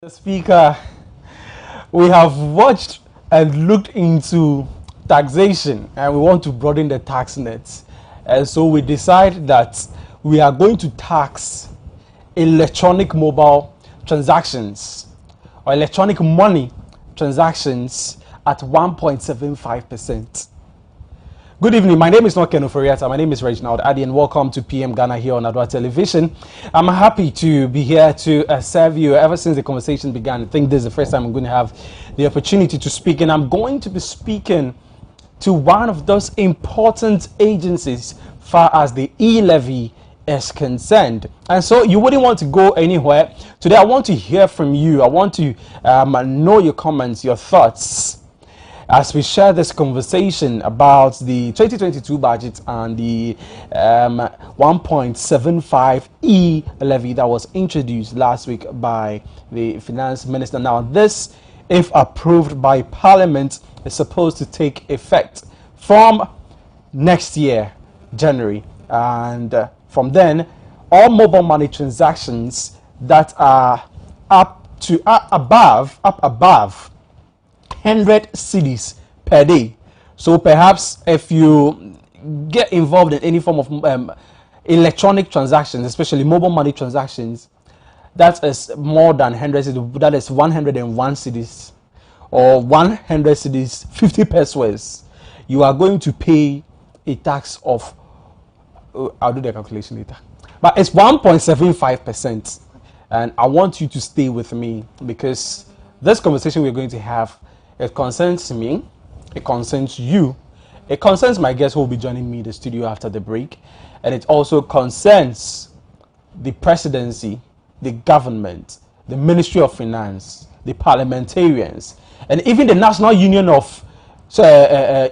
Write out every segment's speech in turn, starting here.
Speaker, we have watched and looked into taxation and we want to broaden the tax nets, and so we decide that we are going to tax electronic mobile transactions or electronic money transactions at 1.75%. Good evening. My name is not Ken Oforiata. My name is Reginald Adi, and welcome to PM Ghana here on Adoatv. I'm happy to be here to serve you. Ever since the conversation began, I think this is the first time I'm going to have the opportunity to speak, and I'm going to be speaking to one of those important agencies far as the e-levy is concerned. And so you wouldn't want to go anywhere. Today I want to hear from you. I want to know your comments, your thoughts, as we share this conversation about the 2022 budget and the 1.75 e-levy that was introduced last week by the finance minister. Now, this, if approved by Parliament, is supposed to take effect from next year, January, and from then, all mobile money transactions that are up above 100 cedis per day. So perhaps if you get involved in any form of electronic transactions, especially mobile money transactions, that is more than 100 cedis, that is 101 cedis or 100 cedis, 50 pesos, you are going to pay a tax of, I'll do the calculation later, but it's 1.75%. And I want you to stay with me because this conversation we're going to have, it concerns me, it concerns you, it concerns my guest who will be joining me in the studio after the break, and it also concerns the presidency, the government, the Ministry of Finance, the parliamentarians, and even the National Union of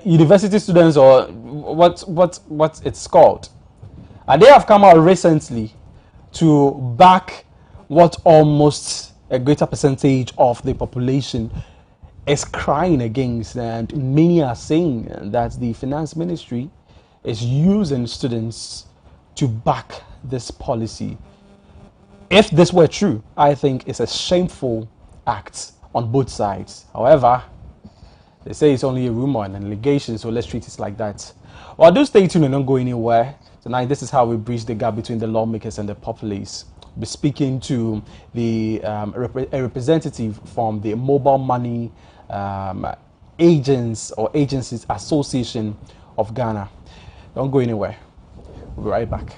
University Students, or what it's called. And they have come out recently to back what almost a greater percentage of the population is crying against, and many are saying that the finance ministry is using students to back this policy. If this were true, I think it's a shameful act on both sides. However, they say it's only a rumor and an allegation, so let's treat it like that. Well, do stay tuned and don't go anywhere. Tonight, this is how we bridge the gap between the lawmakers and the populace. We'll be speaking to a representative from the Mobile Money Agencies Association of Ghana. Don't go anywhere. We'll be right back.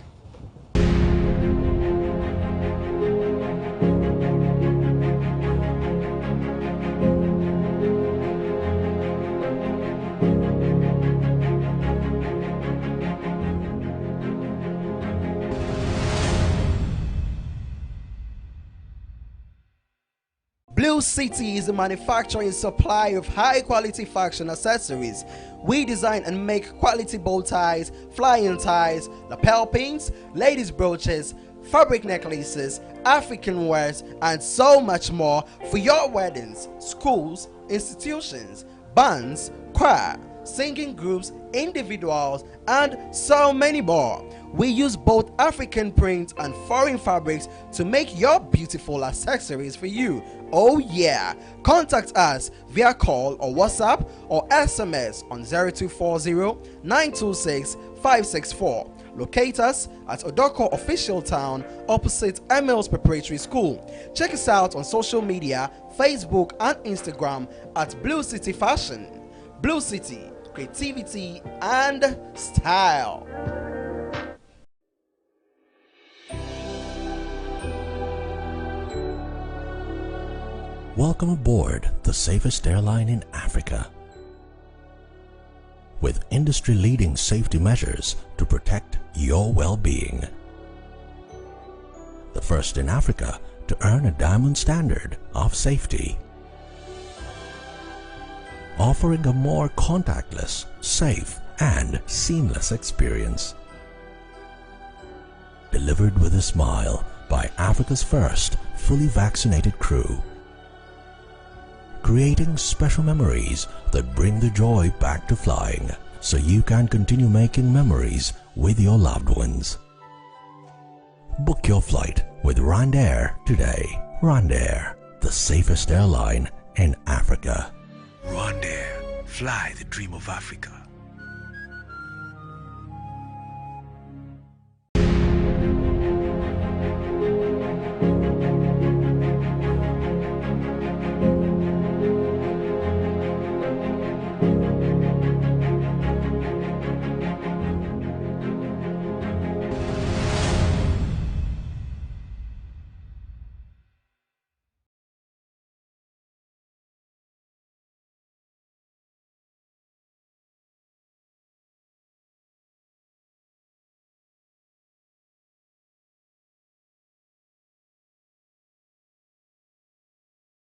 Blue City is a manufacturing supply of high-quality fashion accessories. We design and make quality bow ties, flying ties, lapel pins, ladies' brooches, fabric necklaces, African wares, and so much more for your weddings, schools, institutions, bands, choir, singing groups, individuals, and so many more. We use both African prints and foreign fabrics to make your beautiful accessories for you. Oh yeah! Contact us via call or WhatsApp or SMS on 0240 926 564. Locate us at Odoko Official Town opposite Emils Preparatory School. Check us out on social media, Facebook and Instagram at Blue City Fashion. Blue City, creativity and style. Welcome aboard the safest airline in Africa. With industry-leading safety measures to protect your well-being. The first in Africa to earn a diamond standard of safety. Offering a more contactless, safe, and seamless experience. Delivered with a smile by Africa's first fully vaccinated crew. Creating special memories that bring the joy back to flying, so you can continue making memories with your loved ones. Book your flight with Rwandair today. Rwandair, the safest airline in Africa. Rwandair, fly the dream of Africa.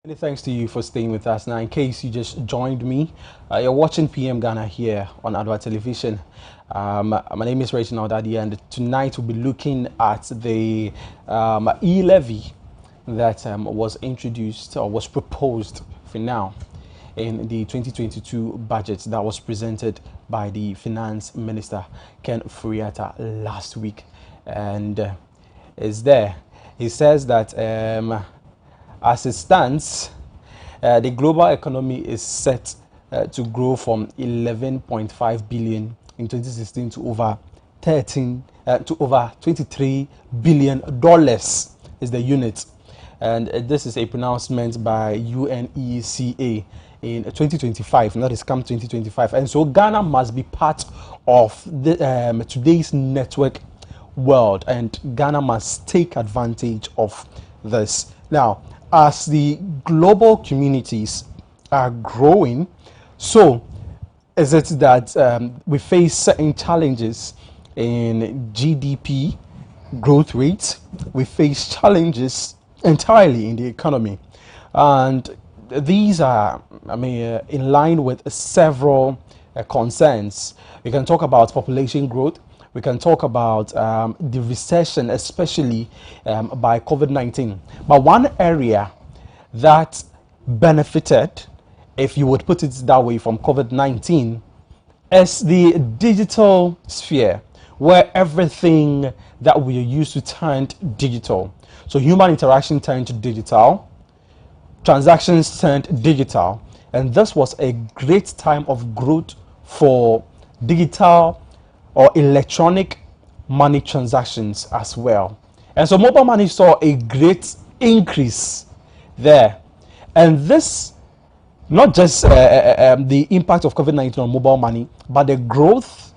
Many thanks to you for staying with us. Now, in case you just joined me, you're watching PM Ghana here on Adoatv. My name is Reginald Adi, and tonight we'll be looking at the e-levy that was introduced or was proposed for now in the 2022 budget that was presented by the Finance Minister, Ken Furiata, last week. And is there. He says that as it stands, the global economy is set to grow from 11.5 billion in 2016 to over 23 billion dollars is the unit, and this is a pronouncement by UNECA in 2025. That is come 2025, and so Ghana must be part of the today's network world, and Ghana must take advantage of this. Now, as the global communities are growing, so is it that we face certain challenges in GDP growth rates. We face challenges entirely in the economy, and these are, in line with several concerns. We can talk about population growth. We can talk about the recession, especially by COVID-19. But one area that benefited, if you would put it that way, from COVID-19 is the digital sphere, where everything that we are used to turned digital. So human interaction turned digital, transactions turned digital, and this was a great time of growth for digital or electronic money transactions as well. And so mobile money saw a great increase there. And this, not just the impact of COVID-19 on mobile money, but the growth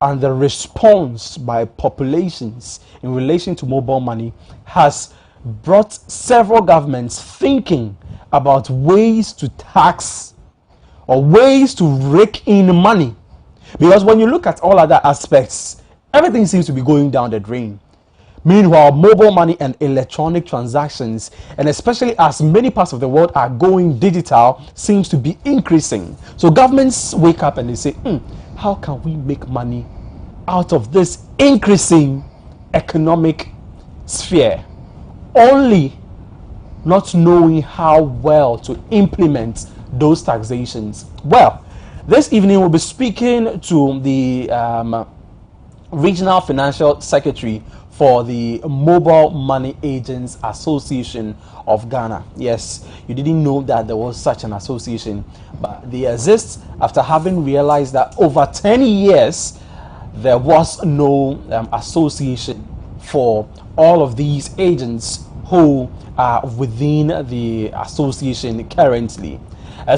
and the response by populations in relation to mobile money has brought several governments thinking about ways to tax or ways to rake in money. Because when you look at all other aspects, everything seems to be going down the drain. Meanwhile, mobile money and electronic transactions, and especially as many parts of the world are going digital, seems to be increasing. So governments wake up and they say, how can we make money out of this increasing economic sphere? Only not knowing how well to implement those taxations. Well, this evening we'll be speaking to the Regional Financial Secretary for the Mobile Money Agents Association of Ghana. Yes, you didn't know that there was such an association, but they exist after having realized that over 10 years there was no association for all of these agents who are within the association currently.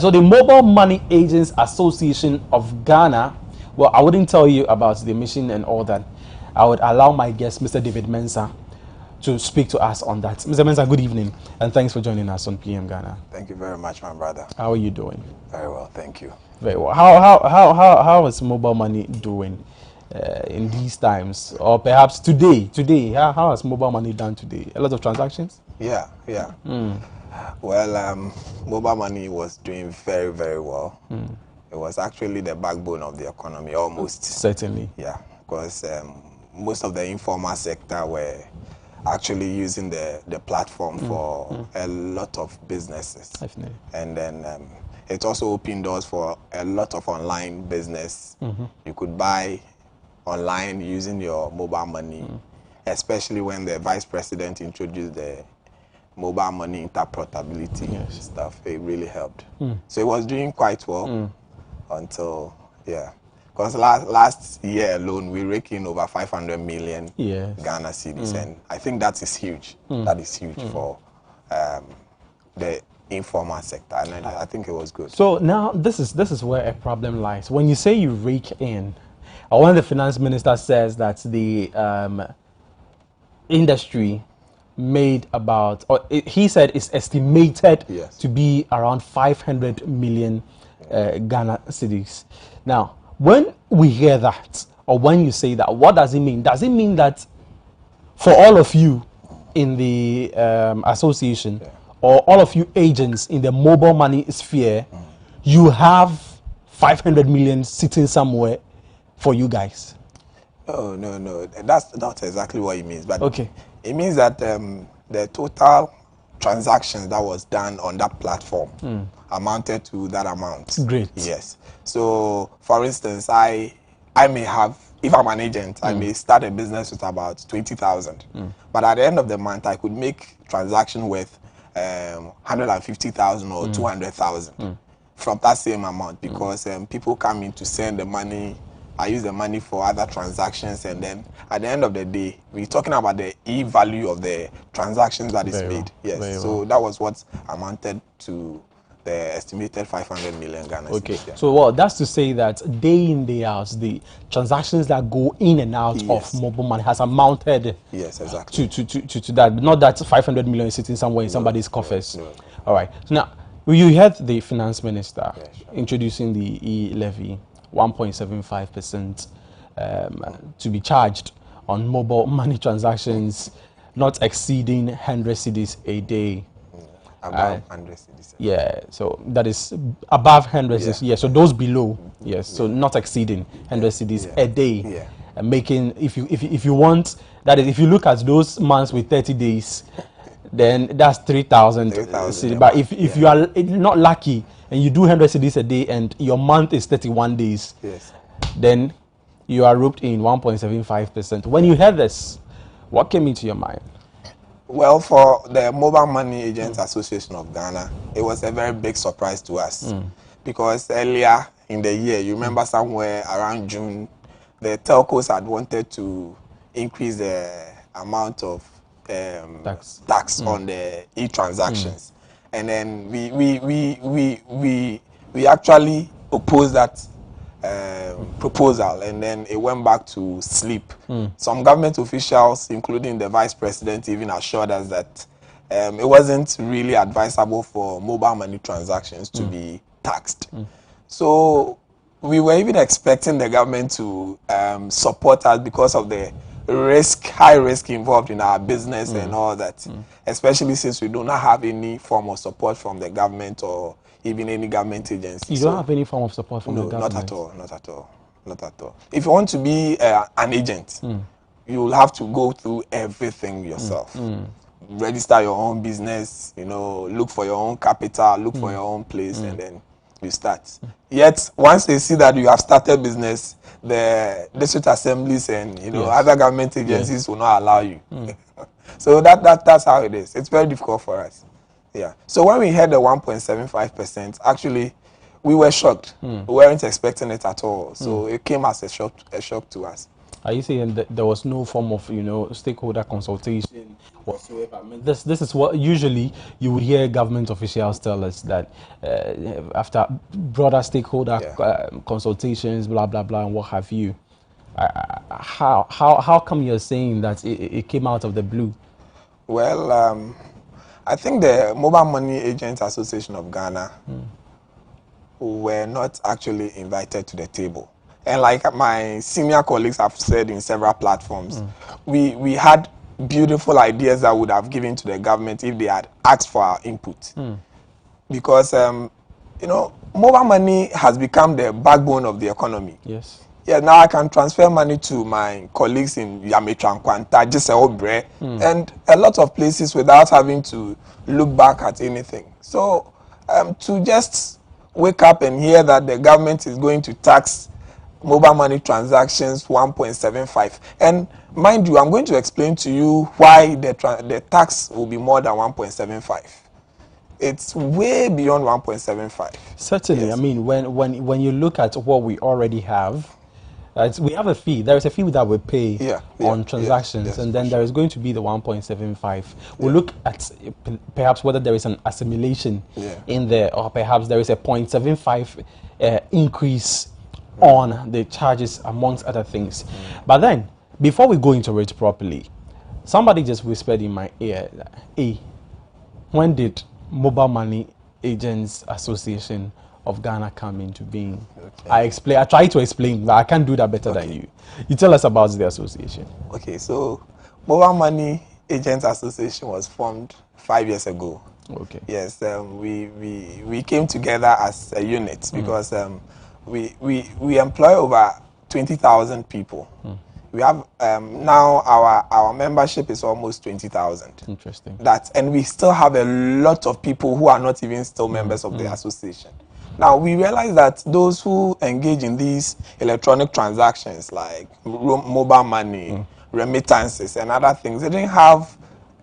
So the Mobile Money Agents Association of Ghana, well, I wouldn't tell you about the mission and all that. I would allow my guest, Mr. David Mensah, to speak to us on that. Mr. Mensah, good evening, and thanks for joining us on PM Ghana. Thank you very much, my brother. How are you doing? Very well, thank you. Very well. How is mobile money doing in these times, or perhaps today? How has mobile money done today? A lot of transactions. Yeah. Well, mobile money was doing very, very well. It was actually the backbone of the economy, almost. Certainly. Yeah, because most of the informal sector were actually using the platform for a lot of businesses. Definitely. And then it also opened doors for a lot of online business. You could buy online using your mobile money, especially when the vice president introduced the mobile money interportability stuff. It really helped. So it was doing quite well until, because last year alone, we raked in over 500 million Ghana cedis, and I think that is huge. That is huge for the informal sector, and I think it was good. So now this is where a problem lies. When you say you rake in, when the finance minister says that the industry made about, or he said it's estimated to be around 500 million Ghana cedis. Now, when we hear that, or when you say that, what does it mean? Does it mean that for all of you in the association, or all of you agents in the mobile money sphere, you have 500 million sitting somewhere for you guys? Oh, no. That's not exactly what it means. But okay, it means that the total transactions that was done on that platform amounted to that amount. Great. Yes. So, for instance, I may have, if I'm an agent, I may start a business with about 20,000. But at the end of the month, I could make transaction worth 150,000 or 200,000 from that same amount, because people come in to send the money. I use the money for other transactions, and then at the end of the day, we're talking about the e-value of the transactions that is made. Yes, so that was what amounted to the estimated 500 million Ghana. Okay, so that's to say that day in, day out, the transactions that go in and out of mobile money has amounted exactly to that, not that 500 million is sitting somewhere in somebody's coffers. No. All right, so now you heard the finance minister introducing the e-levy, 1.75% to be charged on mobile money transactions not exceeding 100 cedis a day. Above 100 cedis. Yeah, so that is above 100 cedis. Yeah, so those below, yes, so not exceeding 100 cedis a day. And making, if you want, that is, if you look at those months with 30 days, then that's 3,000 cedis. But if you are not lucky and you do 100 cedis a day and your month is 31 days, then you are roped in 1.75%. When you heard this, what came into your mind? Well, for the Mobile Money Agents Association of Ghana, it was a very big surprise to us, because earlier in the year, you remember somewhere around June, the telcos had wanted to increase the amount of tax on the e-transactions, and then we actually opposed that proposal, and then it went back to sleep. Some government officials, including the vice president, even assured us that it wasn't really advisable for mobile money transactions to be taxed. So we were even expecting the government to support us because of the high risk involved in our business and all that, especially since we do not have any form of support from the government or even any government agency. You don't have any form of support from the government? Not at all. If you want to be an agent, you'll have to go through everything yourself. Register your own business, look for your own capital, look for your own place, and then you start. Yet, once they see that you have started business, the district assemblies and other government agencies will not allow you. So that's how it is. It's very difficult for us. Yeah. So when we had the 1.75%, actually, we were shocked. We weren't expecting it at all. So it came as a shock to us. Are you saying that there was no form of, stakeholder consultation whatsoever? I mean, this is what usually you would hear government officials tell us, that after broader stakeholder consultations, blah blah blah, and what have you. How come you're saying that it came out of the blue? Well, I think the Mobile Money Agents Association of Ghana were not actually invited to the table. And like my senior colleagues have said in several platforms, we had beautiful ideas that would have given to the government if they had asked for our input. Because, mobile money has become the backbone of the economy. Yes. Yeah, now I can transfer money to my colleagues in Yametrankwanta, Jiseobre, and a lot of places without having to look back at anything. So to just wake up and hear that the government is going to tax mobile money transactions 1.75, and mind you, I'm going to explain to you why the tax will be more than 1.75. It's way beyond 1.75. Certainly. Yes. I mean, when you look at what we already have, we have a fee. There is a fee that we pay on transactions, and then there is going to be the 1.75. We'll look at perhaps whether there is an assimilation in there, or perhaps there is a 0.75 increase on the charges, amongst other things. But then, before we go into it properly, somebody just whispered in my ear, "Hey, when did Mobile Money Agents Association of Ghana come into being?" I try to explain, but I can't do that better than you. You tell us about the association. Okay, so Mobile Money Agents Association was formed 5 years ago. Okay. Yes, we came together as a unit because we employ over 20,000 people. We have now our membership is almost 20,000. Interesting. And we still have a lot of people who are not even still members of the association. Now we realize that those who engage in these electronic transactions like mobile money, remittances, and other things, they didn't have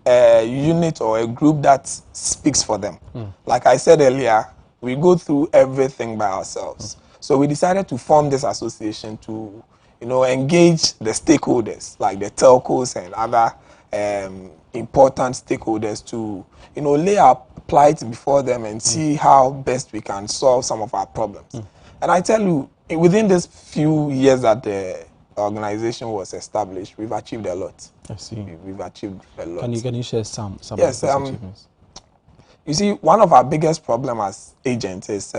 a unit or a group that speaks for them. Like I said earlier, we go through everything by ourselves. So we decided to form this association to, engage the stakeholders, like the telcos and other important stakeholders, to, lay our plight before them and see how best we can solve some of our problems. And I tell you, within these few years that the organization was established, we've achieved a lot. I see. We've achieved a lot. Can you share some Yes, of those achievements? You see, one of our biggest problems as agents is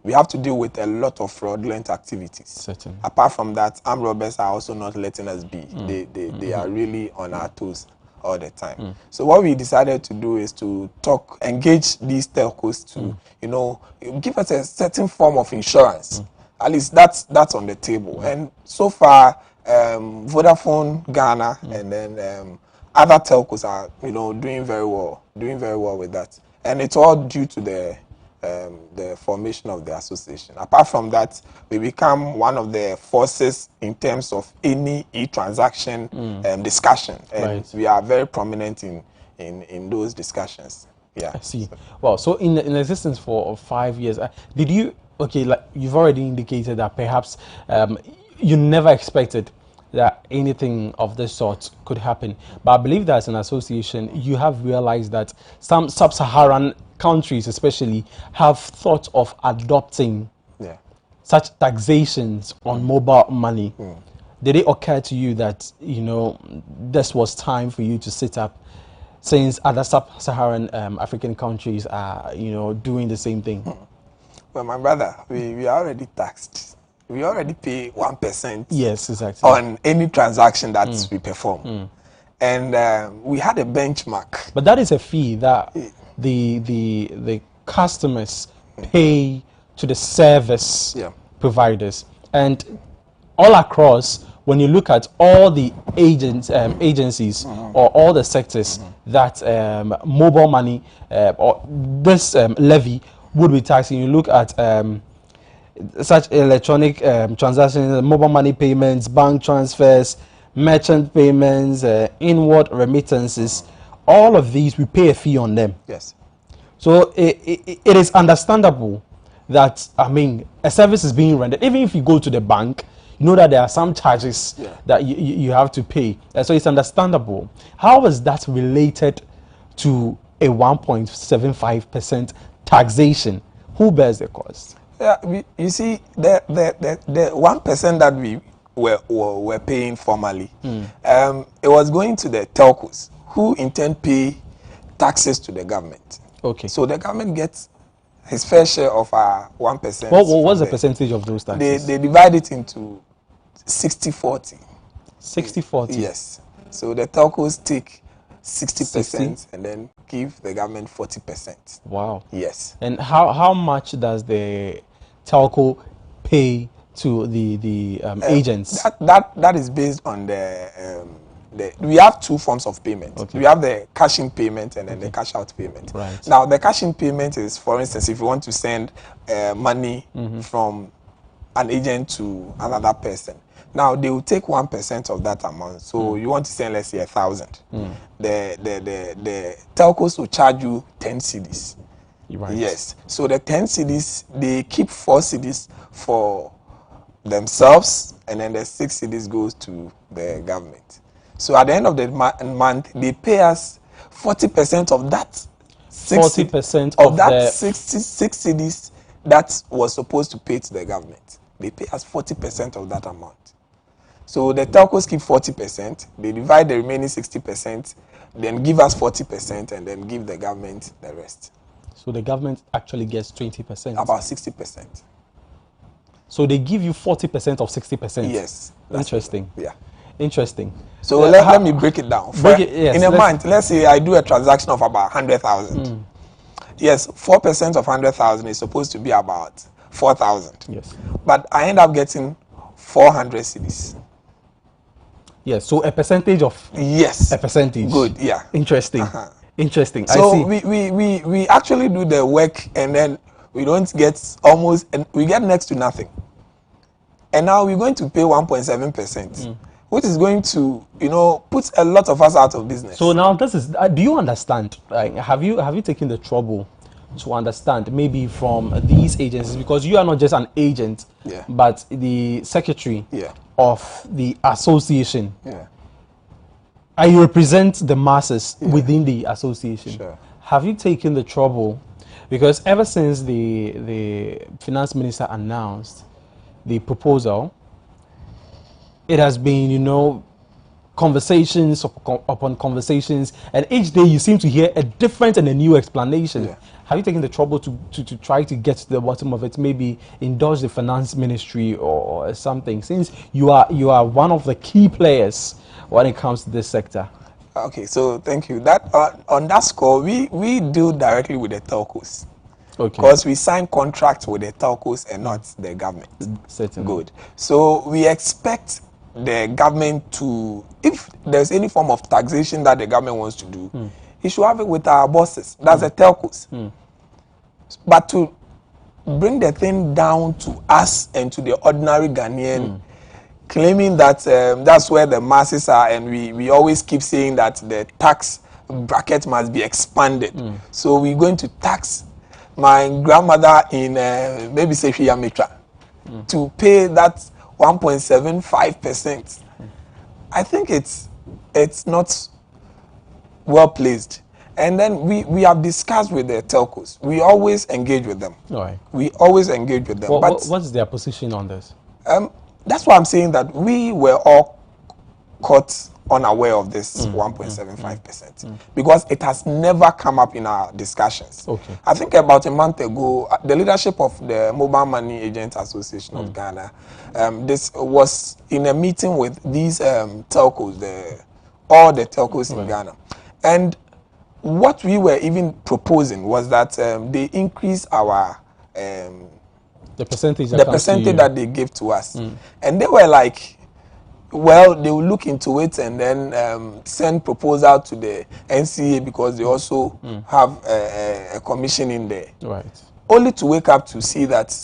we have to deal with a lot of fraudulent activities. Certainly. Apart from that, armed robbers are also not letting us be. They are really on our toes all the time. So what we decided to do is to engage these telcos to, give us a certain form of insurance. At least that's on the table. And so far, Vodafone Ghana and then other telcos are, doing very well with that. And it's all due to the formation of the association. Apart from that, we become one of the forces in terms of any e-transaction discussion, and we are very prominent in those discussions. Yeah. I see. Well, so in existence for 5 years, did you? Okay, like you've already indicated that perhaps you never expected that anything of this sort could happen. But I believe that as an association, you have realized that some sub-Saharan countries especially have thought of adopting such taxations on mobile money. Did it occur to you that, this was time for you to sit up, since other sub-Saharan African countries are, doing the same thing? Well, my brother, we are already taxed. We already pay 1%. Yes, exactly. On any transaction that we perform, and we had a benchmark. But that is a fee that the customers pay to the service providers, and all across. When you look at all the agencies or all the sectors that mobile money or this levy would be taxing, you look at such electronic transactions, mobile money payments, bank transfers, merchant payments, inward remittances, all of these we pay a fee on them. Yes. So it is understandable that, I mean, a service is being rendered. Even if you go to the bank, you know that there are some charges that you have to pay. So it's understandable. How is that related to a 1.75% taxation? Who bears the cost? Yeah, you see, the 1% that we were paying formally, it was going to the telcos, who in turn pay taxes to the government. Okay. So the government gets his fair share of our 1%. What's the percentage of those taxes? They divide it into 60-40. 60-40? Yes. So the telcos take 60% 60? and then give the government 40%. Wow. Yes. And how much does the telco pay to the agents? That is based on the we have two forms of payment. Okay. We have the cash-in payment and then the cash-out payment. Right. Now, the cash-in payment is, for instance, if you want to send money from an agent to another person. Now, they will take 1% of that amount. So you want to send, let's say, 1,000. The telcos will charge you 10 cedis. Right. Yes. So the 10 cedis, they keep 4 cedis for themselves, and then the 6 cedis goes to the government. So at the end of the month, they pay us 40% of that. 40% of that 66 cedis that was supposed to pay to the government. They pay us 40% of that amount. So the telcos keep 40%, they divide the remaining 60%, then give us 40%, and then give the government the rest. So the government actually gets 20%? About 60%. So they give you 40% of 60%? Yes. Interesting. Yeah. Interesting. So let me break it down. Yes, in a month, let's say I do a transaction of about 100,000. Yes, 4% of 100,000 is supposed to be about 4,000. Yes. But I end up getting 400 cedis. Yes, so a percentage of... Yes. A percentage. Good, yeah. Interesting. Interesting. So I see. we actually do the work, and then we don't get almost, and we get next to nothing. And now we're going to pay 1.7%. Which is going to, put a lot of us out of business. So now this is, do you understand? Have you taken the trouble to understand maybe from these agencies, because you are not just an agent, but the secretary of the association. Yeah. I represent the masses within the association. Sure. Have you taken the trouble, because ever since the finance minister announced the proposal, it has been, conversations upon conversations, and each day you seem to hear a different and a new explanation. Yeah. Have you taken the trouble to try to get to the bottom of it? Maybe indulge the finance ministry or something, since you are one of the key players when it comes to this sector. Okay, so thank you. That on that score, we deal directly with the telcos. Okay. Because we sign contracts with the telcos and not the government. Certainly. Good. So we expect the government to, if there's any form of taxation that the government wants to do, it should have it with our bosses. That's the telcos. But to bring the thing down to us and to the ordinary Ghanaian, claiming that that's where the masses are, and we always keep saying that the tax bracket must be expanded. So we're going to tax my grandmother in maybe Sefia Mitra to pay that 1.75%. I think it's not well placed. And then we have discussed with the telcos. We always engage with them. All right. We always engage with them. What is their position on this? That's why I'm saying that we were all caught unaware of this 1.75% because it has never come up in our discussions. Okay. I think about a month ago, the leadership of the Mobile Money Agent Association of Ghana, this was in a meeting with these telcos, all the telcos in Ghana, and what we were even proposing was that they increase our the percentage that they give to us, and they were like, well, they will look into it and then send proposal to the NCA because they also have a commission in there. Right. Only to wake up to see that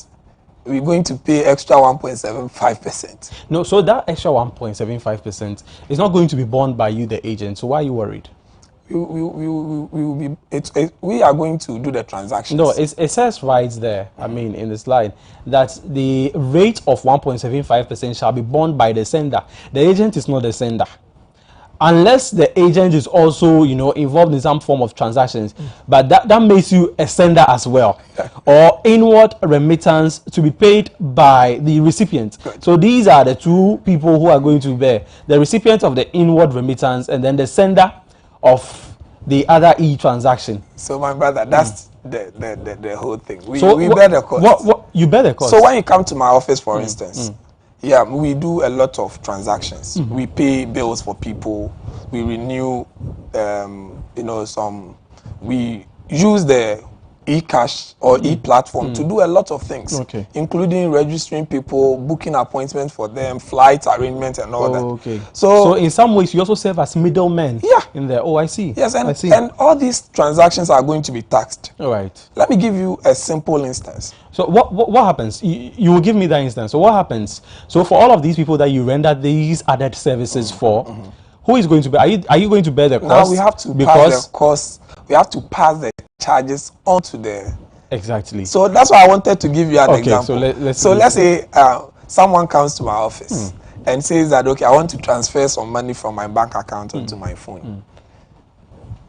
we're going to pay extra 1.75%. No, so that extra 1.75% is not going to be borne by you, the agent. So why are you worried? we are going to do the transactions. No, it says right there, I mean, in the slide, that the rate of 1.75% shall be borne by the sender. The agent is not the sender. Unless the agent is also, involved in some form of transactions, but that makes you a sender as well, or inward remittance to be paid by the recipient. Good. So these are the two people who are going to bear: the recipient of the inward remittance, and then the sender of the other transaction. So my brother, that's the whole thing. We So bear the cost. What you bear the cost? So when you come to my office, for instance, yeah, we do a lot of transactions. We pay bills for people. We renew, we use the e-cash or e-platform to do a lot of things, including registering people, booking appointments for them, flight arrangements and all that. Okay. So in some ways, you also serve as middlemen. Yeah. In there. Oh, I see. Yes, I see. and all these transactions are going to be taxed. All right. Let me give you a simple instance. So what happens? You will give me that instance. So what happens? So for all of these people that you render these added services for, who is going to bear? Are you going to bear the cost? Now we have to pass the cost. We have to pass the charges onto the. Exactly. So that's why I wanted to give you an example. So let's say someone comes to my office and says that, okay, I want to transfer some money from my bank account onto my phone.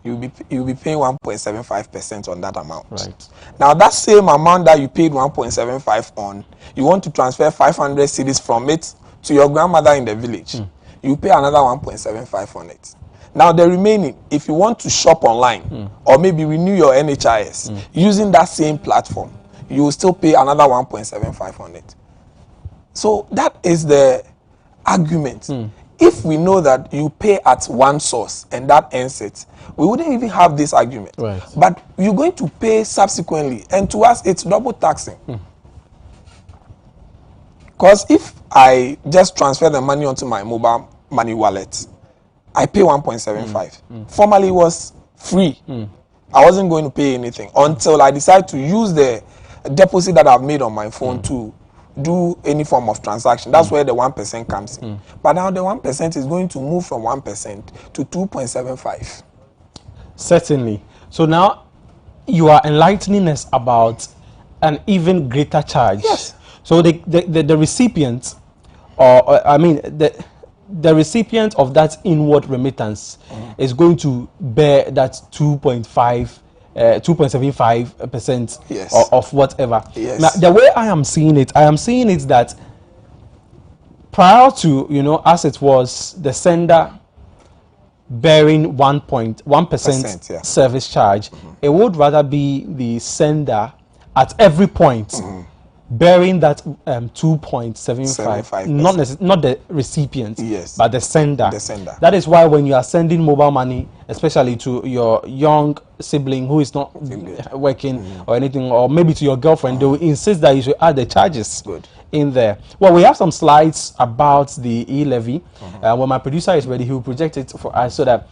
You'll be paying 1.75% on that amount. Right. Now that same amount that you paid 1.75 on, you want to transfer 500 cedis from it to your grandmother in the village. You pay another 1.75 on it. Now the remaining, if you want to shop online or maybe renew your NHIS using that same platform, you will still pay another 1.75 on it. So that is the argument. If we know that you pay at one source and that ends it, we wouldn't even have this argument. Right. But you're going to pay subsequently, and to us it's double taxing. Because if I just transfer the money onto my mobile money wallet, I pay 1.75. Formerly it was free. I wasn't going to pay anything until I decide to use the deposit that I've made on my phone to do any form of transaction. That's where the 1% comes in. But now the 1% is going to move from 1% to 2.75. Certainly. So now you are enlightening us about an even greater charge. Yes. So the recipient, or I mean the recipient of that inward remittance is going to bear that 2.75% Yes. of whatever. Yes. Now, the way I am seeing it that prior to, as it was, the sender bearing 1.1% yeah. service charge, it would rather be the sender at every point bearing that 2.75, not the recipient, Yes. but the sender. The sender. That is why when you are sending mobile money, especially to your young sibling who is not working or anything, or maybe to your girlfriend, they will insist that you should add the charges in there. Well, we have some slides about the e-levy. When my producer is ready, he will project it for us so that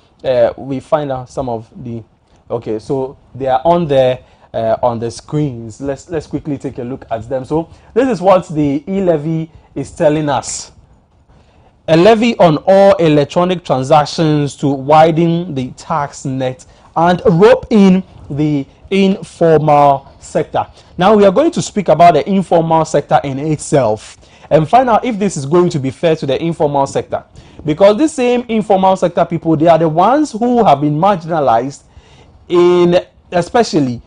we find out some of the. Okay, so they are on there. On the screens. Let's quickly take a look at them. So this is what the e-levy is telling us. A levy on all electronic transactions to widen the tax net and rope in the informal sector. Now we are going to speak about the informal sector in itself and find out if this is going to be fair to the informal sector, because this same informal sector people, they are the ones who have been marginalized in especially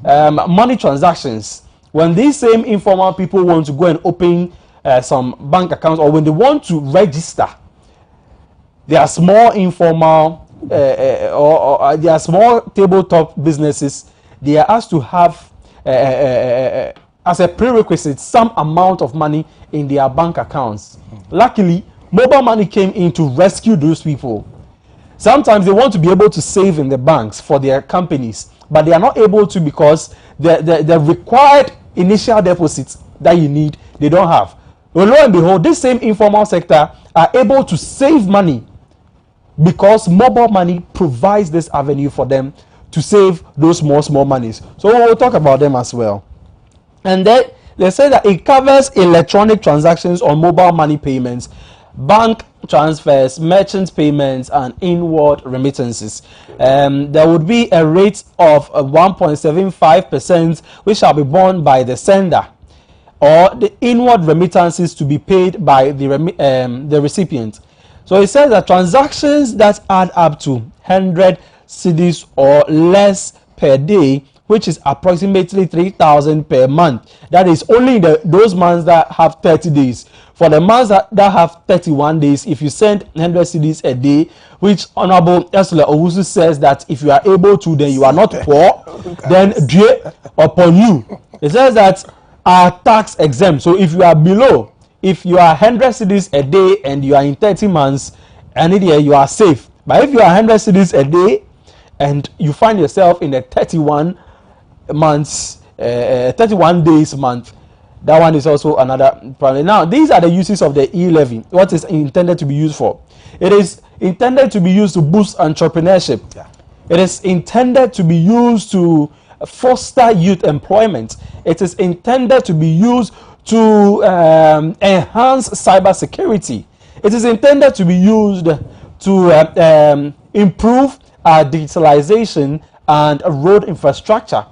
money transactions. When these same informal people want to go and open some bank accounts, or when they want to register, they are small informal or they are small tabletop businesses. They are asked to have as a prerequisite some amount of money in their bank accounts. Luckily, mobile money came in to rescue those people. Sometimes they want to be able to save in the banks for their companies, but they are not able to because the required initial deposits that you need, they don't have. Well, lo and behold, this same informal sector are able to save money because mobile money provides this avenue for them to save those small monies. So we'll talk about them as well. And then they say that it covers electronic transactions on mobile money payments, bank transfers, merchant payments, and inward remittances. There would be a rate of 1.75%, which shall be borne by the sender, or the inward remittances to be paid by the recipient. So it says that transactions that add up to 100 cedis or less per day, which is approximately 3,000 per month. That is only those months that have 30 days. For the months that have 31 days, if you send 100 cedis a day, which Honorable Ursula Owusu says that if you are able to, then you are not poor, then upon you. It says that are tax exempt. So if you are below, if you are 100 cedis a day and you are in 30 months, and you are safe. But if you are 100 cedis a day and you find yourself in the 31 months, 31 days month, that one is also another problem. Now, these are the uses of the e-levy. What is intended to be used for? It is intended to be used to boost entrepreneurship. Yeah. It is intended to be used to foster youth employment. It is intended to be used to enhance cybersecurity. It is intended to be used to improve digitalization and road infrastructure,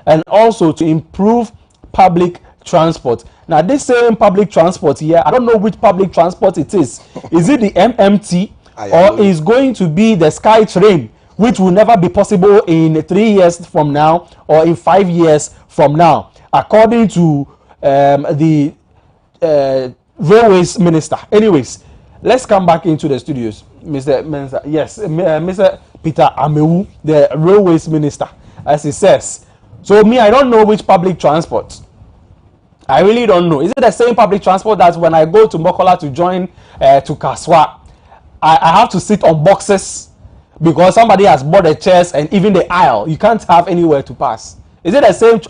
and also to improve public transport. Now, this same public transport here, I don't know which public transport it is. Is it the MMT or is going to be the Sky Train, which will never be possible in 3 years from now or in 5 years from now, according to the railways minister. Anyways, let's come back into the studios, Mr. Mensa. Yes, Mr. Peter Amewu, the railways minister, as he says. So me, I don't know which public transport. I really don't know. Is it the same public transport that when I go to Mokola to join to Kaswa, I have to sit on boxes because somebody has bought the chairs and even the aisle? You can't have anywhere to pass. Is it the same?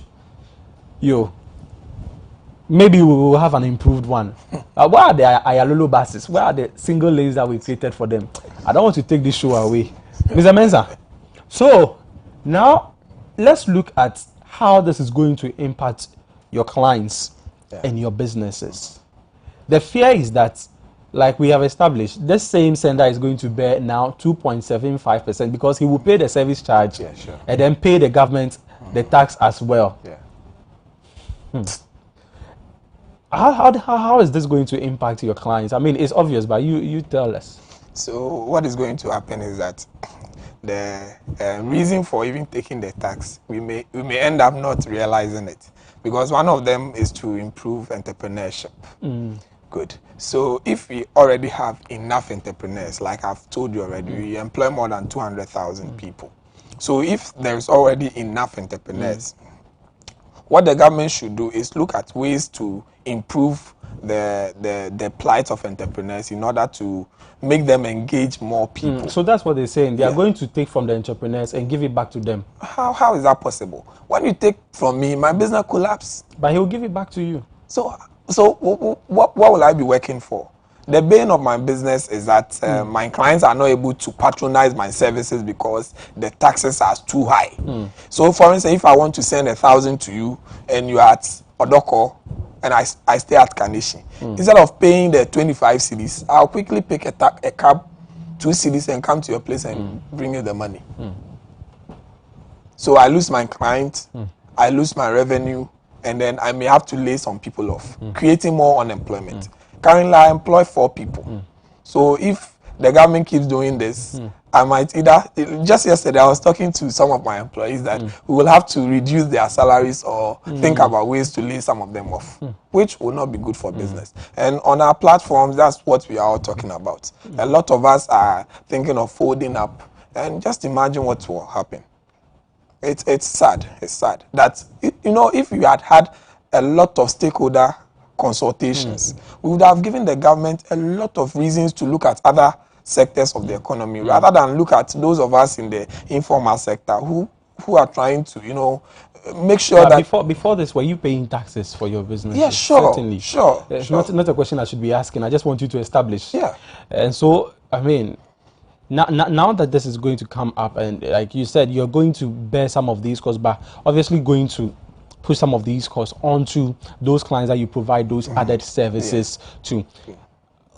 Maybe we will have an improved one. Where are the Ayalolo buses? Where are the single lanes that we created for them? I don't want to take this show away. Mr. Mensa. So, now, let's look at how this is going to impact your clients and your businesses. The fear is that, like we have established, this same sender is going to bear now 2.75% because he will pay the service charge and then pay the government the tax as well. How is this going to impact your clients? I mean, it's obvious, but you tell us. So what is going to happen is that the reason for even taking the tax, we may end up not realizing it, because one of them is to improve entrepreneurship. Good. So if we already have enough entrepreneurs, like I've told you already, we employ more than 200,000 people. So if there's already enough entrepreneurs, what the government should do is look at ways to improve the plight of entrepreneurs in order to make them engage more people. So that's what they're saying. They are going to take from the entrepreneurs and give it back to them. How is that possible? When you take from me, my business collapse. But he'll give it back to you. So what will I be working for? The bane of my business is that my clients are not able to patronize my services because the taxes are too high. So, for instance, if I want to send 1,000 to you and you're at Odoko and I stay at Kanishi, instead of paying the 25 cedis, I'll quickly pick a cab, 2 cedis, and come to your place and bring you the money. So I lose my client, I lose my revenue, and then I may have to lay some people off, creating more unemployment. Currently, I employ 4 people. So if the government keeps doing this, I might either, just yesterday I was talking to some of my employees that we will have to reduce their salaries or think about ways to lay some of them off, which will not be good for business. And on our platforms, that's what we are all talking about. A lot of us are thinking of folding up, and just imagine what will happen. It's sad. It's sad that, if you had a lot of stakeholder consultations, we would have given the government a lot of reasons to look at other sectors of the economy rather than look at those of us in the informal sector who are trying to make sure that before this, were you paying taxes for your business? Yeah, sure. Certainly. Sure. It's not a question I should be asking. I just want you to establish. Yeah. And so, I mean, now that this is going to come up, and like you said, you're going to bear some of these costs, but obviously going to push some of these costs onto those clients that you provide those added services to.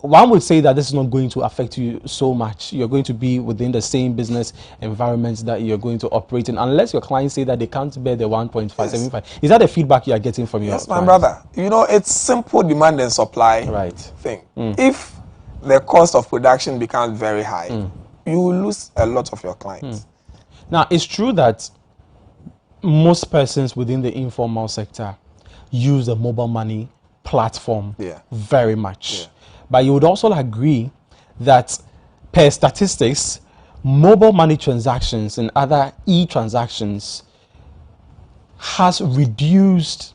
one would say that this is not going to affect you so much. You're going to be within the same business environment that you're going to operate in, unless your clients say that they can't bear the 1.575. Yes. Is that the feedback you are getting from your Yes, my clients? brother. You know, it's simple demand and supply Right. thing. If the cost of production becomes very high, you will lose a lot of your clients. Now, it's true that most persons within the informal sector use the mobile money platform very much. Yeah. But you would also agree that per statistics, mobile money transactions and other e-transactions has reduced,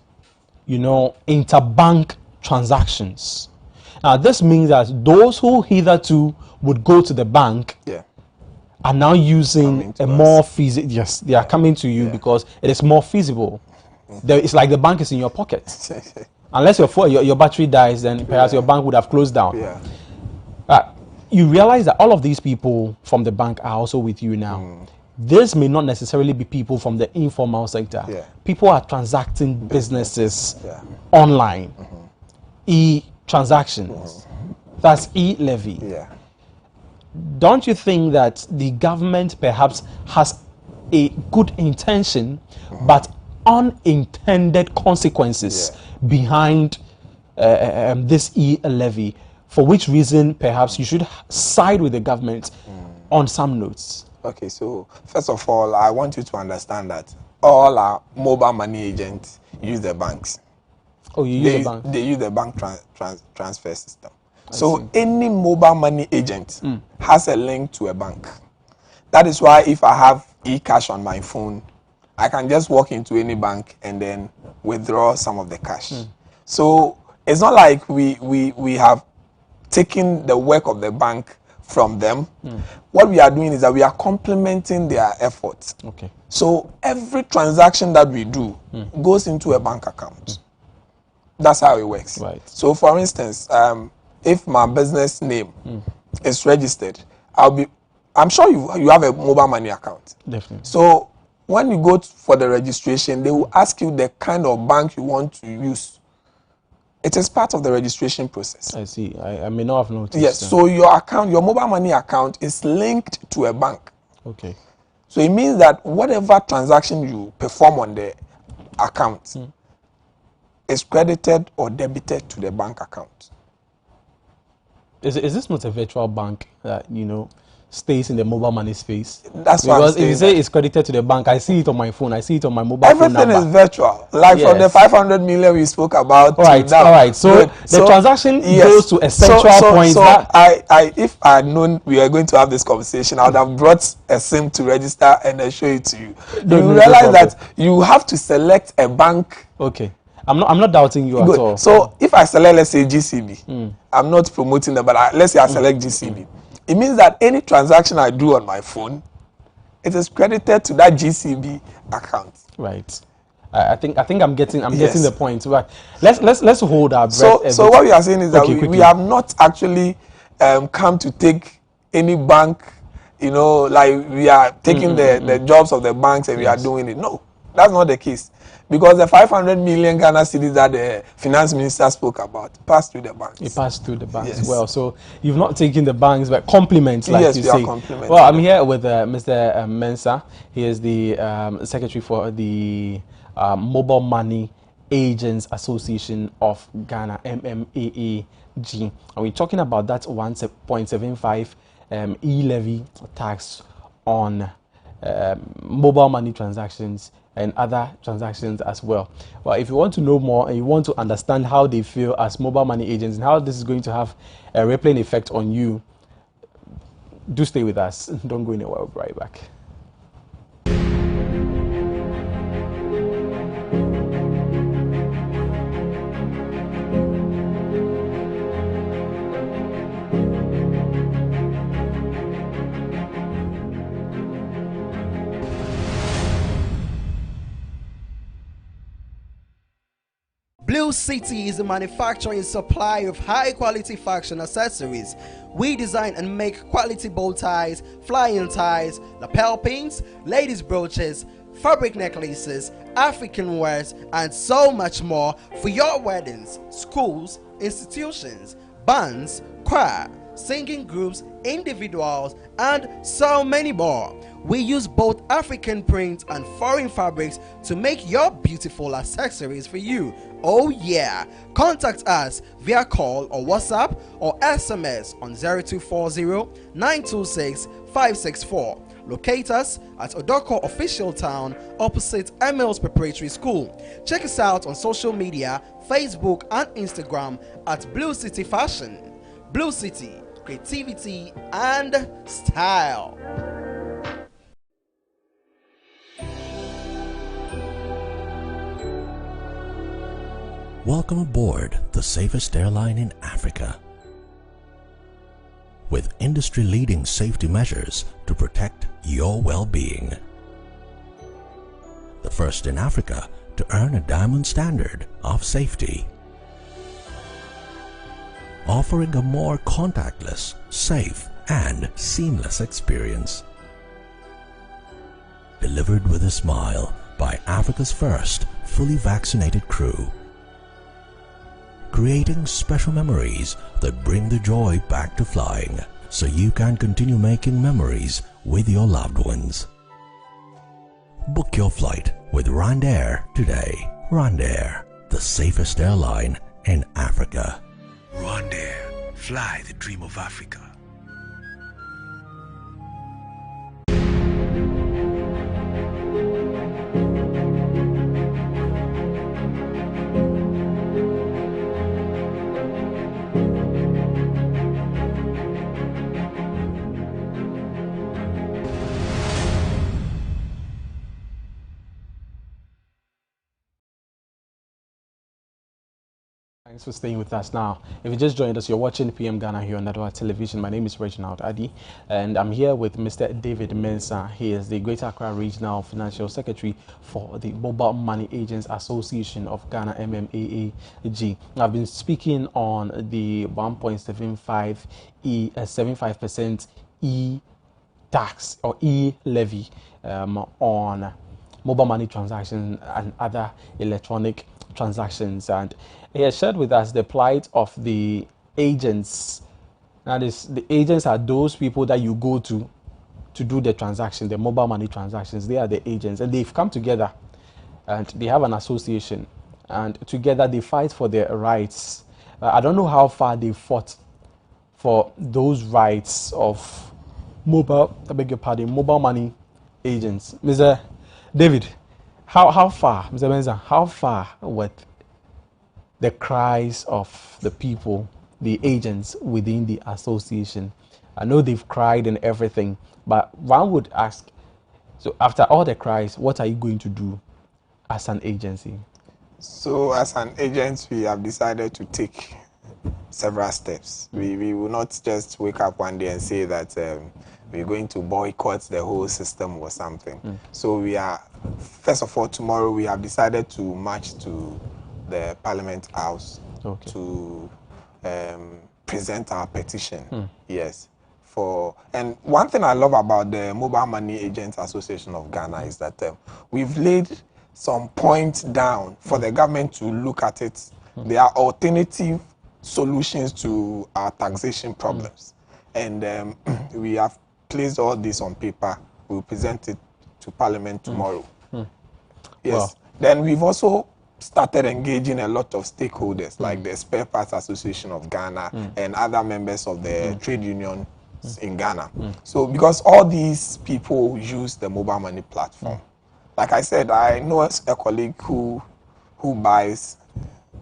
interbank transactions. Now, this means that those who hitherto would go to the bank are now using a more feasible. Yes, they are coming to you because it is more feasible. It's like the bank is in your pocket. Unless your battery dies, then perhaps your bank would have closed down. You realize that all of these people from the bank are also with you now. This may not necessarily be people from the informal sector. People are transacting businesses online, e-transactions. That's e-levy. Don't you think that the government perhaps has a good intention, but unintended consequences behind this e-levy, for which reason perhaps you should side with the government on some notes? Okay, so first of all, I want you to understand that all our mobile money agents use the banks. Oh, you use the bank? They use the bank transfer system. So any mobile money agent has a link to a bank. That is why if I have e-cash on my phone, I can just walk into any bank and then withdraw some of the cash. So it's not like we have taken the work of the bank from them. What we are doing is that we are complementing their efforts. Okay. So every transaction that we do goes into a bank account. That's how it works. Right. So for instance, if my business name is registered, I'm sure you have a mobile money account. Definitely. So when you go for the registration, they will ask you the kind of bank you want to use. It is part of the registration process. I see. I may not have noticed. Yes. So your account, your mobile money account, is linked to a bank. Okay. So it means that whatever transaction you perform on the account is credited or debited to the bank account. Is this not a virtual bank that stays in the mobile money space? That's why because if you say it's credited to the bank, I see it on my phone. I see it on my mobile phone number. Everything is virtual. Like from the 500 million we spoke about. All right. So the transaction goes to a central point. So if I had known we were going to have this conversation, I would have brought a SIM to register and then show it to you. You realize that you have to select a bank. Okay. I'm not doubting you at all. So if I select, let's say GCB, I'm not promoting them, but let's say I select GCB. It means that any transaction I do on my phone, it is credited to that GCB account. Right. I think I'm getting the point. Right. Let's hold our breath. So what we are saying is that we have not actually come to take any bank, like we are taking the jobs of the banks and we are doing it. No, that's not the case. Because the 500 million Ghana cedis that the finance minister spoke about passed through the banks. It passed through the banks as well. So you've not taken the banks, but compliments, like you say. Yes, we are complimenting. Well, I'm here with Mr. Mensah. He is the secretary for the Mobile Money Agents Association of Ghana, MMAAG. And we're talking about that 1.75 e-levy tax on mobile money transactions and other transactions as well. Well, if you want to know more and you want to understand how they feel as mobile money agents and how this is going to have a rippling effect on you, do stay with us. Don't go anywhere. We'll be right back. Blue City is a manufacturer and supplier of high-quality fashion accessories. We design and make quality bow ties, flying ties, lapel pins, ladies' brooches, fabric necklaces, African wares, and so much more for your weddings, schools, institutions, bands, choir, singing groups, individuals, and so many more. We use both African prints and foreign fabrics to make your beautiful accessories for you. Oh yeah! Contact us via call or WhatsApp or SMS on 0240 926 564. Locate us at Odoko Official Town opposite Emil's Preparatory School. Check us out on social media, Facebook and Instagram at Blue City Fashion. Blue City, creativity and style. Welcome aboard the safest airline in Africa. With industry-leading safety measures to protect your well-being. The first in Africa to earn a diamond standard of safety. Offering a more contactless, safe, and seamless experience. Delivered with a smile by Africa's first fully vaccinated crew. Creating special memories that bring the joy back to flying, so you can continue making memories with your loved ones. Book your flight with Rwandair today. Rwandair, the safest airline in Africa. Rwandair, fly the dream of Africa. Thanks for staying with us. Now, if you just joined us, you're watching PM Ghana here on Adoatv Television. My name is Reginald Adi, and I'm here with Mr. David Mensah. He is the Greater Accra Regional Financial Secretary for the Mobile Money Agents Association of Ghana, MMAAG. I've been speaking on the 1.75% e-tax or e-levy on mobile money transactions and other electronic transactions, and he has shared with us the plight of the agents. That is, the agents are those people that you go to do the transaction, the mobile money transactions. They are the agents, and they've come together and they have an association, and together they fight for their rights. I don't know how far they fought for those rights of mobile money agents. Mr. David, how far, Mr. Mensah, how far with the cries of the people, the agents within the association? I know they've cried and everything, but one would ask, so after all the cries, what are you going to do as an agency? So as an agent, we have decided to take several steps. We will not just wake up one day and say that we're going to boycott the whole system or something. So we are, first of all, tomorrow we have decided to march to the Parliament House to present our petition. Yes. And one thing I love about the Mobile Money Agents Association of Ghana is that we've laid some points down for the government to look at it. There are alternative solutions to our taxation problems. And we have placed all this on paper. We'll present it to Parliament tomorrow. Yes. Wow. Then we've also started engaging a lot of stakeholders like the Spare Parts Association of Ghana and other members of the trade union in Ghana. So because all these people use the mobile money platform. Like I said, I know a colleague who buys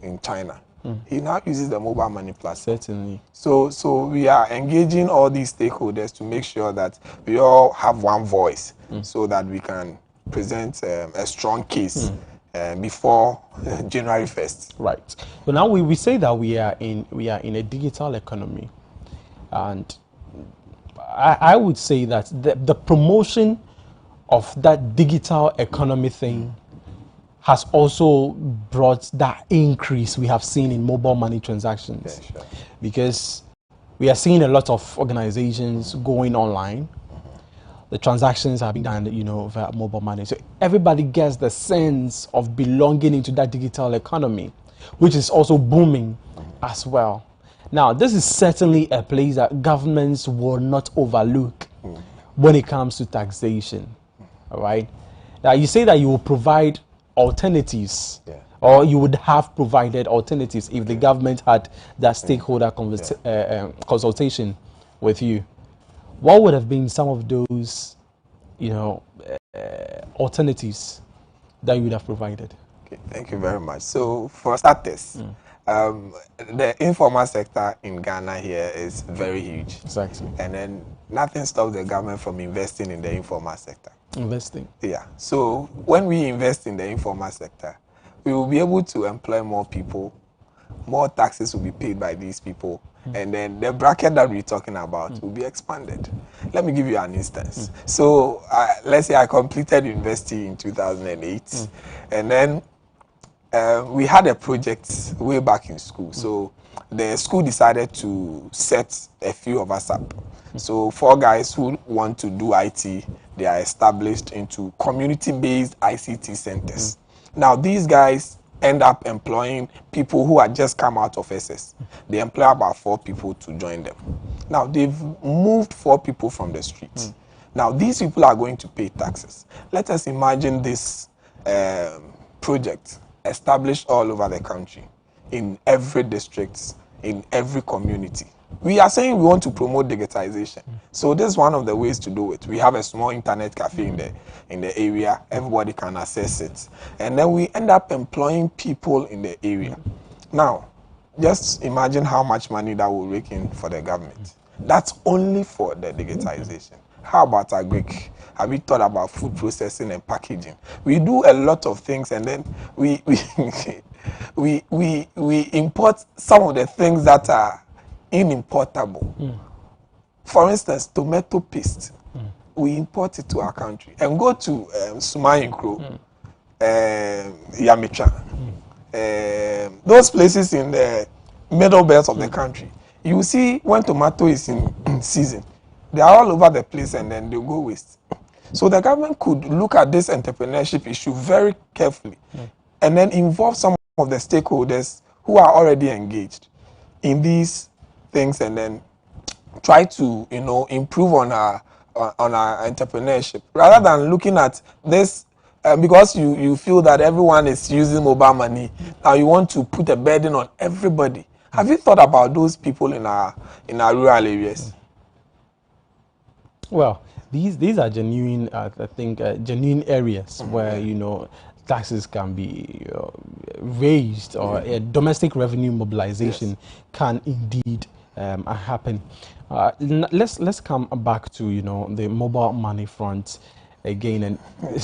in China. He now uses the mobile money platform. Certainly. So we are engaging all these stakeholders to make sure that we all have one voice so that we can present a strong case before January 1st. Right. So now we say that we are in a digital economy, and I would say that the promotion of that digital economy thing has also brought that increase we have seen in mobile money transactions. Yeah, sure. Because we are seeing a lot of organizations going online. The transactions are being done, via mobile money. So everybody gets the sense of belonging into that digital economy, which is also booming as well. Now, this is certainly a place that governments will not overlook when it comes to taxation. All right. Now, you say that you will provide alternatives, Yeah. or you would have provided alternatives if the government had that stakeholder consultation with you. What would have been some of those, you know, alternatives that you would have provided? Okay, thank you very much. So, for starters, the informal sector in Ghana here is very huge. Exactly. And then nothing stops the government from investing in the informal sector. Investing. Yeah. So, when we invest in the informal sector, we will be able to employ more people, more taxes will be paid by these people, and then the bracket that we're talking about will be expanded. Let me give you an instance. So, let's say I completed university in 2008, and then we had a project way back in school. So the school decided to set a few of us up. So 4 guys who want to do IT, they are established into community-based ICT centers. Now these guys end up employing people who had just come out of SS. They employ about 4 people to join them. Now they've moved 4 people from the streets. Now these people are going to pay taxes. Let us imagine this project established all over the country, in every district, in every community. We are saying we want to promote digitization. So this is one of the ways to do it. We have a small internet cafe in the area. Everybody can access it. And then we end up employing people in the area. Now, just imagine how much money that will rake in for the government. That's only for the digitization. How about agric? Have you thought about food processing and packaging? We do a lot of things, and then we import some of the things that are inimportable. For instance, tomato paste. We import it to our country. And go to Sumayinkro, Yamitra, those places in the middle belt of the country. You see when tomato is in season, they are all over the place and then they go waste. So the government could look at this entrepreneurship issue very carefully and then involve some of the stakeholders who are already engaged in these things and then try to, improve on our entrepreneurship rather than looking at this because you feel that everyone is using mobile money. Now you want to put a burden on everybody. Have you thought about those people in our rural areas? Well, these are genuine, I think, genuine areas where taxes can be raised, or a domestic revenue mobilization can indeed happen. Let's come back to the mobile money front again. And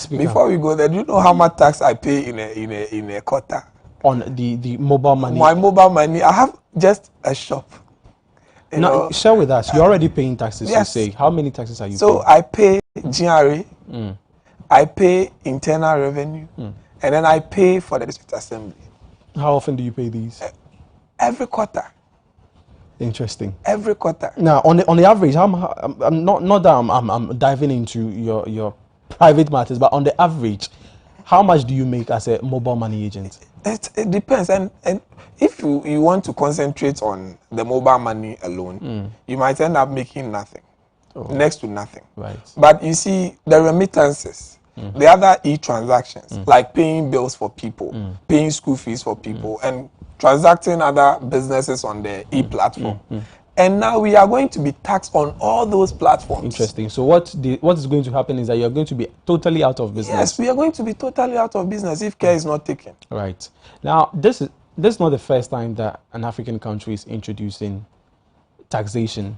before we go there, do you know how much tax I pay in a quarter on the mobile money? My mobile money, I have just a shop. Now, share with us. You're already paying taxes. Yes. You say, how many taxes are you paying? So I pay GRA, I pay internal revenue, and then I pay for the district assembly. How often do you pay these? Every quarter. Interesting. Every quarter. Now, on the average, I'm not that I'm diving into your private matters, but on the average, how much do you make as a mobile money agent? It depends, and if you want to concentrate on the mobile money alone, you might end up making nothing, next to nothing. Right. But you see, the remittances, the other e-transactions, like paying bills for people, paying school fees for people, and transacting other businesses on the e-platform. And now we are going to be taxed on all those platforms. Interesting. So what is going to happen is that you are going to be totally out of business. Yes, we are going to be totally out of business if care is not taken. Right. Now, this is not the first time that an African country is introducing taxation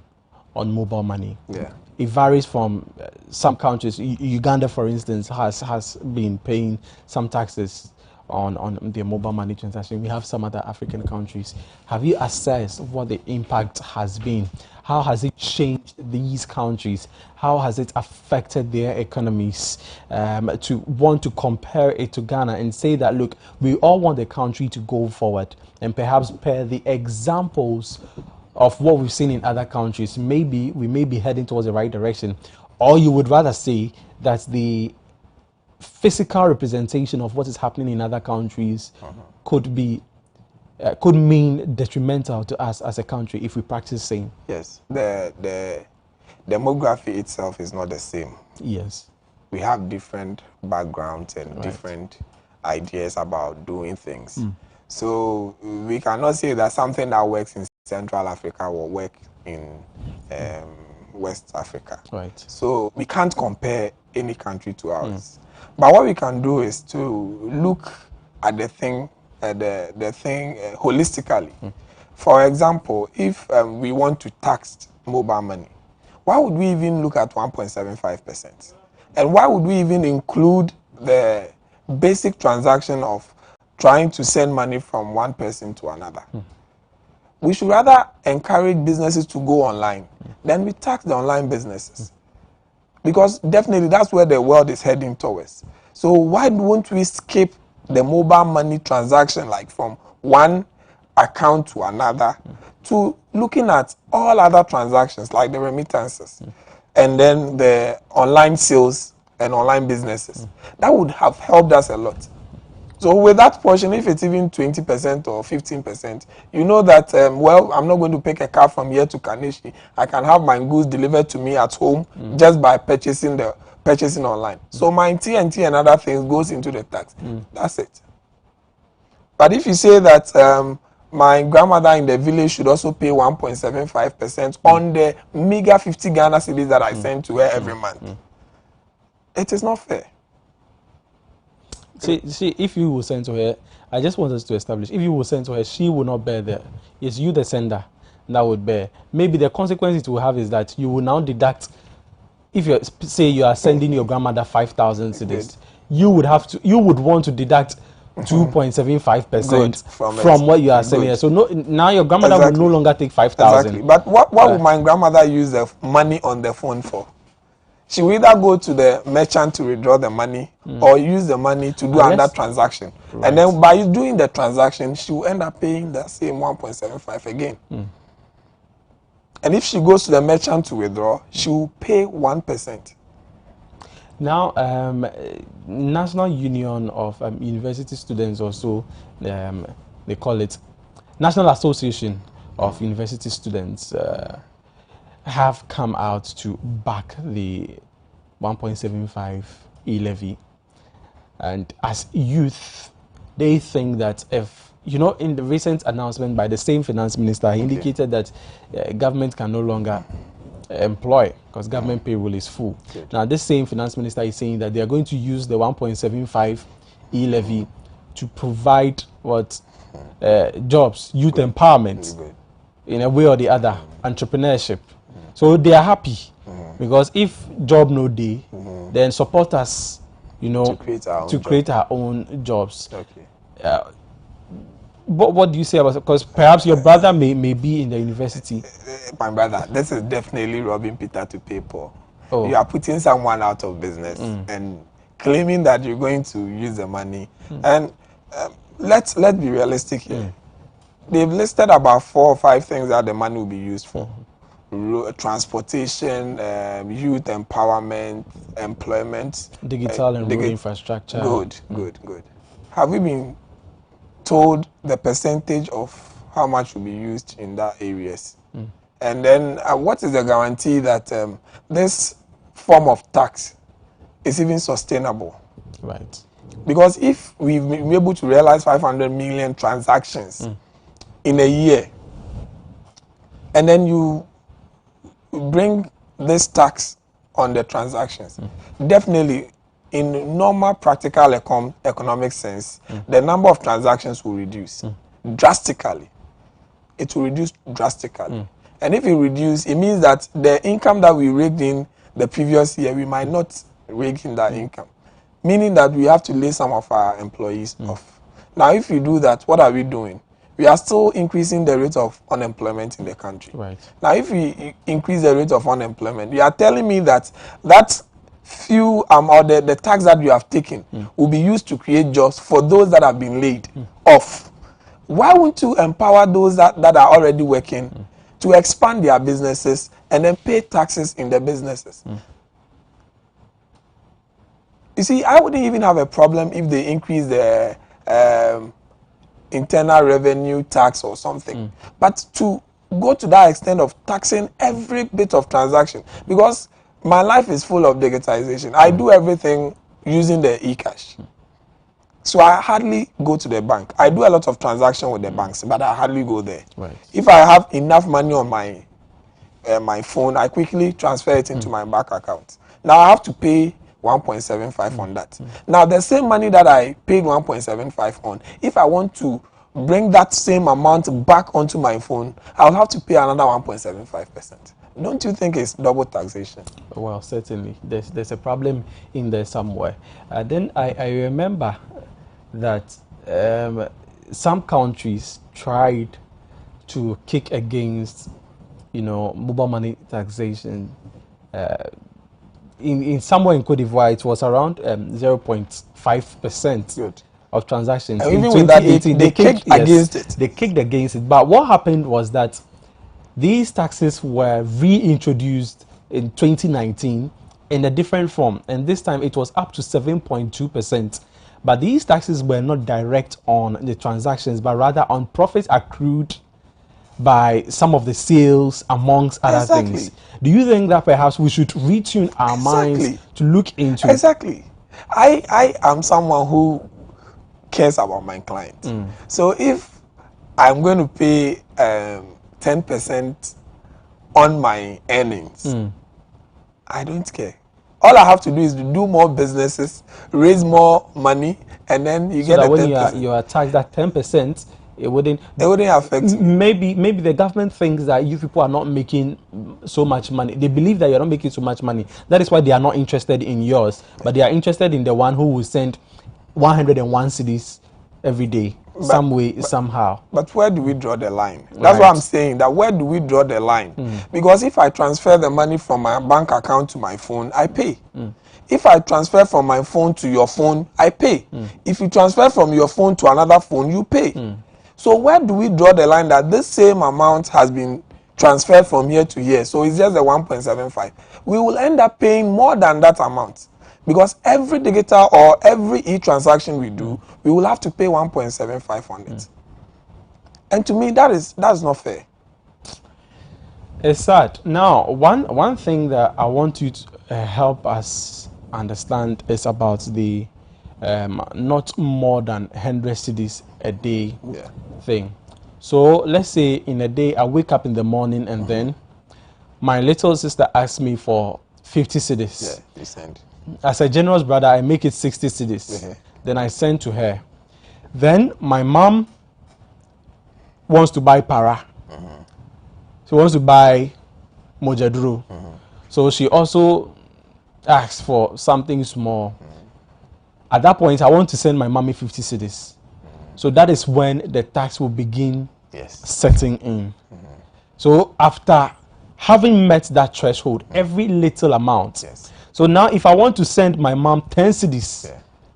on mobile money. Yeah. It varies from some countries. Uganda, for instance, has been paying some taxes on their mobile money transaction. We have some other African countries. Have you assessed what the impact has been? How has it changed these countries? How has it affected their economies? To want to compare it to Ghana and say that, look, we all want the country to go forward, and perhaps pair the examples of what we've seen in other countries. Maybe we may be heading towards the right direction. Or you would rather say that the physical representation of what is happening in other countries could be could mean detrimental to us as a country if we practice same. Yes, the demography itself is not the same. Yes. We have different backgrounds and Right. different ideas about doing things. So we cannot say that something that works in Central Africa will work in West Africa. Right. So we can't compare any country to ours. But what we can do is to look at the thing, holistically. For example, if we want to tax mobile money, why would we even look at 1.75%? And why would we even include the basic transaction of trying to send money from one person to another? We should rather encourage businesses to go online than we tax the online businesses. Because definitely that's where the world is heading towards. So why won't we skip the mobile money transaction, like from one account to another, to looking at all other transactions like the remittances and then the online sales and online businesses? That would have helped us a lot. So with that portion, if it's even 20% or 15%, you know that, well, I'm not going to pick a car from here to Kaneshi. I can have my goods delivered to me at home just by purchasing online. So my TNT and other things goes into the tax. That's it. But if you say that my grandmother in the village should also pay 1.75% on the meager 50 Ghana cedis that I send to her every month, it is not fair. See, if you will send to her, I just want us to establish, if you will send to her, she will not bear that. It's you, the sender, that would bear. Maybe the consequence it will have is that you will now deduct, if you say you are sending your grandmother 5,000 cedis, you would want to deduct 2.75% from what you are sending her. So now your grandmother will no longer take 5,000. Exactly. But what would my grandmother use the money on the phone for? She will either go to the merchant to withdraw the money or use the money to do another transaction. Right. And then by doing the transaction, she will end up paying the same 1.75 again. And if she goes to the merchant to withdraw, she will pay 1%. Now, National Union of University Students, also, they call it National Association of University Students, have come out to back the 1.75 e-levy. And as youth, they think that if, in the recent announcement by the same finance minister, he indicated that government can no longer employ because government payroll is full. Good. Now, this same finance minister is saying that they are going to use the 1.75 e-levy to provide jobs, youth empowerment in a way or the other, entrepreneurship. So they are happy because if job no day, then support us, to create our own jobs. Okay. What do you say about it? Because perhaps your brother may be in the university. My brother, this is definitely robbing Peter to pay Paul. Oh. You are putting someone out of business and claiming that you're going to use the money. And let's be realistic here. They've listed about 4 or 5 things that the money will be used for. Transportation, youth empowerment, employment, digital and road infrastructure. Good. Have we been told the percentage of how much will be used in that areas? And then what is the guarantee that this form of tax is even sustainable? Right. Because if we've been able to realize 500 million transactions in a year, and then you bring this tax on the transactions, definitely in normal practical economic sense, the number of transactions will reduce drastically. It will reduce drastically. And if it reduces, it means that the income that we raked in the previous year, we might not rake in that income. Meaning that we have to lay some of our employees off. Now, if we do that, what are we doing? We are still increasing the rate of unemployment in the country. Right. Now, if we increase the rate of unemployment, you are telling me that that few or the tax that you have taken will be used to create jobs for those that have been laid off. Why won't you empower those that are already working to expand their businesses and then pay taxes in the businesses? You see, I wouldn't even have a problem if they increase the internal revenue tax or something. But to go to that extent of taxing every bit of transaction, because my life is full of digitization. I do everything using the e-cash. So I hardly go to the bank. I do a lot of transaction with the banks, but I hardly go there. Right. If I have enough money on my phone, I quickly transfer it into my bank account. Now I have to pay 1.75 on that. Now the same money that I paid 1.75 on, if I want to bring that same amount back onto my phone, I'll have to pay another 1.75%. Don't you think it's double taxation? Well, certainly. There's a problem in there somewhere. Then I remember that some countries tried to kick against, mobile money taxation. In somewhere in Cote d'Ivoire, it was around 0.5% Good. of transactions. And In even with that, 2018, they kicked against it. They kicked against it. But what happened was that these taxes were reintroduced in 2019 in a different form, and this time it was up to 7.2%. But these taxes were not direct on the transactions, but rather on profits accrued by some of the sales, amongst other things. Do you think that perhaps we should retune our minds to look into? Exactly. I am someone who cares about my client. So if I'm going to pay 10% on my earnings, I don't care. All I have to do is to do more businesses, raise more money, and then you get that the when 10%. you are taxed that 10%, it wouldn't affect you. Maybe the government thinks that you people are not making so much money. They believe that you're not making so much money. That is why they are not interested in yours, but they are interested in the one who will send 101 cedis every day, somehow. But where do we draw the line? That's what I'm saying, that where do we draw the line? Because if I transfer the money from my bank account to my phone, I pay. If I transfer from my phone to your phone, I pay. If you transfer from your phone to another phone, you pay. So where do we draw the line that this same amount has been transferred from here to here? So it's just the 1.75. We will end up paying more than that amount. Because every digital or every e-transaction we do, we will have to pay 1.75 on it. And to me, that's not fair. It's sad. Now, one thing that I want you to help us understand is about the not more than 100 cedis a day thing. So let's say in a day I wake up in the morning and then my little sister asks me for 50 cedis. Yeah, you send. As a generous brother, I make it 60 cedis. Then I send to her. Then my mom wants to buy para. She wants to buy mojaduro. So she also asks for something small. At that point, I want to send my mommy 50 cedis. So that is when the tax will begin setting in. So after having met that threshold, every little amount. So now if I want to send my mom 10 cedis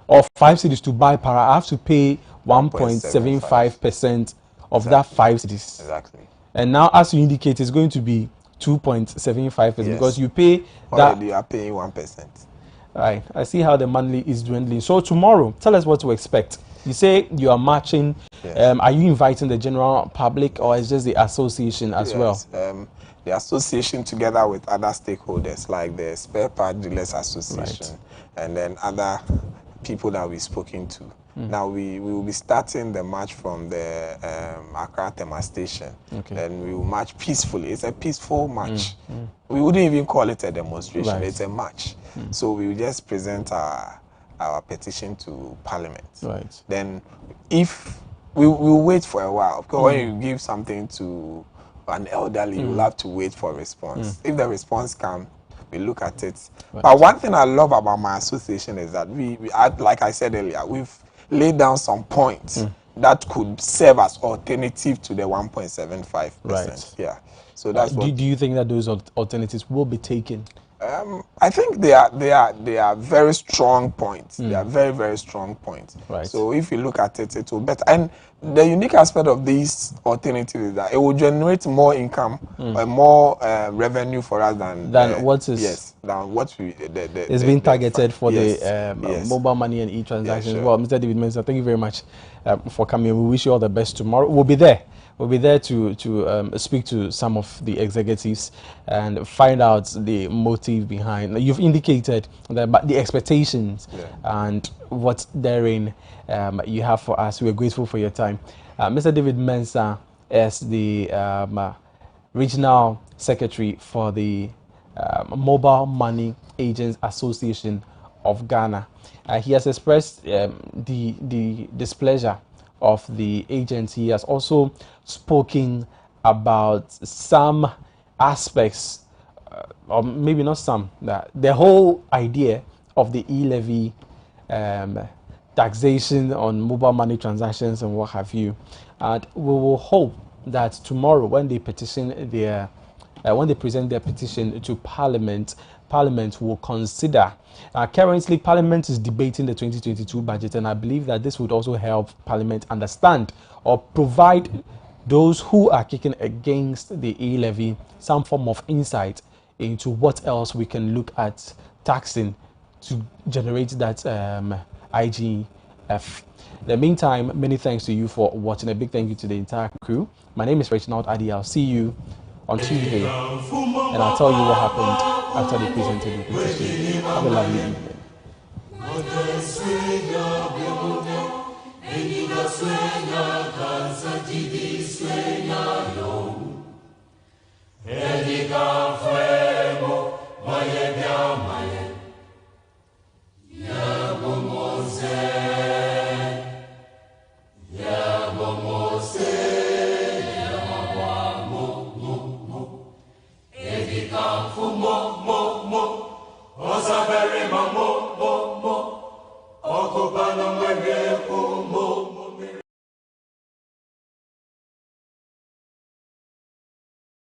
or 5 cedis to buy para, I have to pay 1.75% of that 5 cedis. Exactly. And now, as you indicate, it's going to be 2.75% because you pay already you are paying 1%. Right. I see how the monthly is dwindling. So tomorrow, tell us what to expect. You say you are marching. Are you inviting the general public or is just the association as well? The association together with other stakeholders like the Spare Part Dealers Association and then other people that we've spoken to. Now we will be starting the march from the Accra Tema station. And we will march peacefully. It's a peaceful march. We wouldn't even call it a demonstration. It's a march. So we will just present our petition to Parliament. Then if we will wait for a while, because when you give something to an elderly, you will have to wait for a response. If the response comes, we look at it. But one thing I love about my association is that we like I said earlier, we've laid down some points that could serve as alternative to the 1.75%. Yeah. So that's do you think that those alternatives will be taken? I think they are very strong points. They are very, very strong points. Right. So if you look at it, it will better. And the unique aspect of these alternatives is that it will generate more income and more revenue for us than what is than what we it's been targeted for yes, the yes. mobile money and e-transactions. Sure. Well, Mr. David Mensah, thank you very much for coming. We wish you all the best tomorrow. We'll be there. We'll be there to speak to some of the executives and find out the motive behind. You've indicated that, but the expectations and what therein you have for us. We're grateful for your time. Mr. David Mensah is the Regional Secretary for the Mobile Money Agents Association of Ghana. He has expressed the displeasure of the agency. He has also spoken about some aspects, or maybe not some, the whole idea of the e-levy taxation on mobile money transactions and what have you. And we will hope that tomorrow, when they petition their when they present their petition to Parliament, Parliament will consider. Currently, Parliament is debating the 2022 budget, and I believe that this would also help Parliament understand or provide those who are kicking against the e-levy some form of insight into what else we can look at taxing to generate that IGF. In the meantime, many thanks to you for watching. A big thank you to the entire crew. My name is Reginald Adi. I'll see you on Tuesday, and I'll tell you what happened after they presented the petition. Have a lovely evening. Osa beri mamo, mo, mo, okupano mwenge kumo.